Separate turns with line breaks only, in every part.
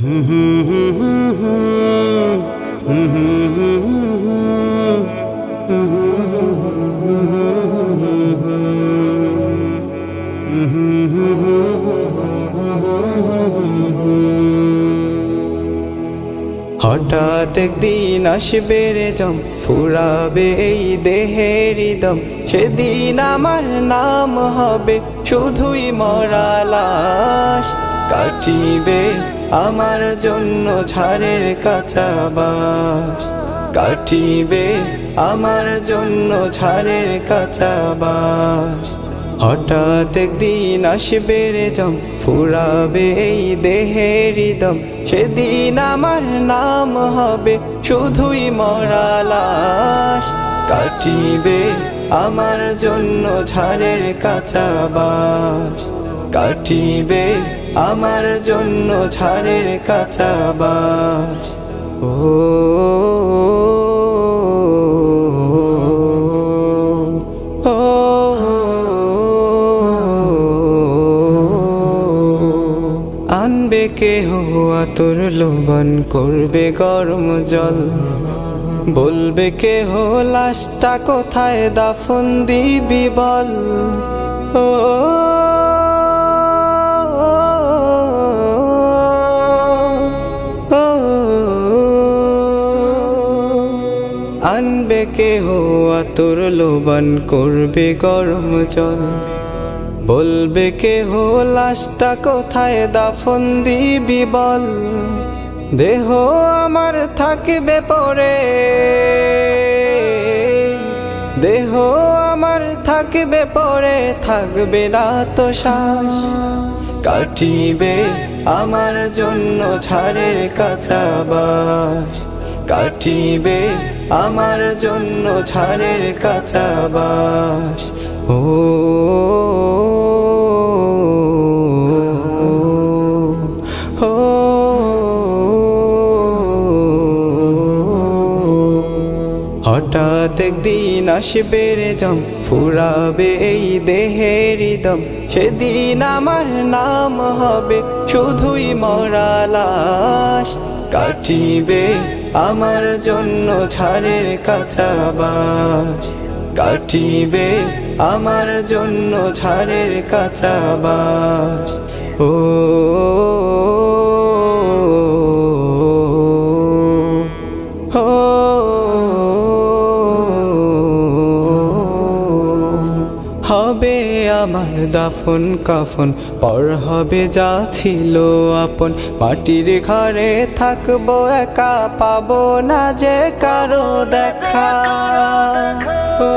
হঠাৎ একদিন আসবে রে জম, ফুরাবে এই দেহের দম। সেদিন আমার নাম হবে শুধুই মরা লাশ। কাটিবে আমার জন্য ঝাড়ের কাঁচা বাঁশ, কাটিবে আমার জন্য ঝাড়ের কাঁচা বাঁশ। হঠাৎ একদিন আসবে রে জম, ফুরাবে এই দেহের দম। সেদিন আমার নাম হবে শুধুই মরা লাশ। কাটিবে আমার জন্য ঝাড়ের কাঁচা বাঁশ, কাটিবে আমার জন্য ঝাড়ের কাঁচা বাঁশ। ও আনবে কেহ আতর লোবন, করবে গরম জল। বলবে কেহ লাশটা কোথায় দাফন দিবি বল। ও আনবে কেহ আতর লোবন, করবে গরম জল। বলবে কেহ লাশটা কোথায় দাফন দিবি বল। দেহ আমার থাকবে পরে, দেহ আমার থাকবে পরে, থাকবে না তো শ্বাস। কাটিবে আমার জন্য ঝাড়ের কাঁচা বাঁশ, কাটিবে আমার জন্য ঝাড়ের কাঁচা বাঁশ। ও হঠাৎ একদিন আসবে রে জম, ফুরাবে এই দেহের দম। সেদিন আমার নাম হবে শুধুই মরা লাশ। কাটিবে আমার জন্য ঝাড়ের কাঁচা বাঁশ, কাটিবে আমার জন্য ঝাড়ের কাঁচা বাঁশ। ও হবে আমার দাফন কাফন, পর হবে যা ছিল আপন। মাটির ঘরে থাকবো একা, পাবো না যে কারো দেখা। ও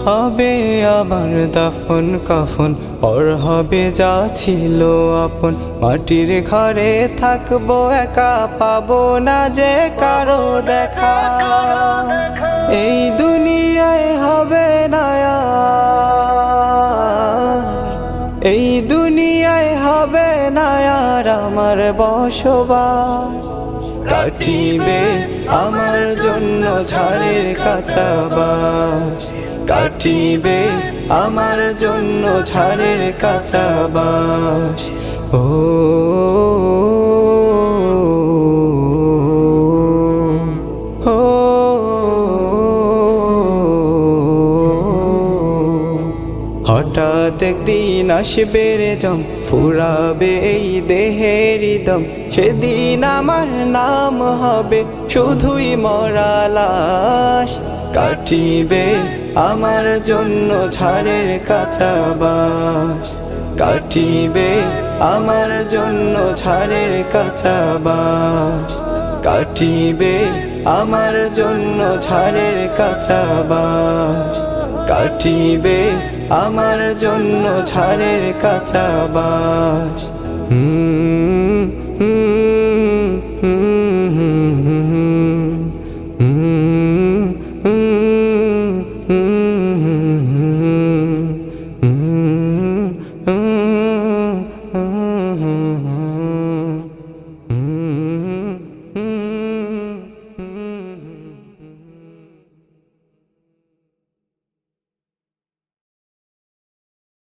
হবে আমার দাফন কাফন, পর হবে যা ছিল আপন। মাটির ঘরে থাকবো একা, পাবো না যে কারো দেখা। এই দুনিয়ায় হবে না আর, এই দুনিয়ায় হবে না আর আমার বসবাস। কাটিবে আমার জন্য ঝাড়ের কাঁচা বাঁশ, কাটিবে আমার জন্য ঝাড়ের কাঁচা বাঁশ। ও হঠাৎ একদিন আসবে রে জম, ফুরাবে এই দেহের দম। সেদিন আমার নাম হবে শুধুই মরা লাশ। কাটিবে আমার জন্য ঝাড়ের কাঁচা বাঁশ, কাটিবে আমার জন্য ঝাড়ের কাঁচা বাঁশ, কাটিবে আমার জন্য ঝাড়ের কাঁচা বাঁশ, কাটিবে আমার জন্য ঝাড়ের কাঁচা বাঁশ।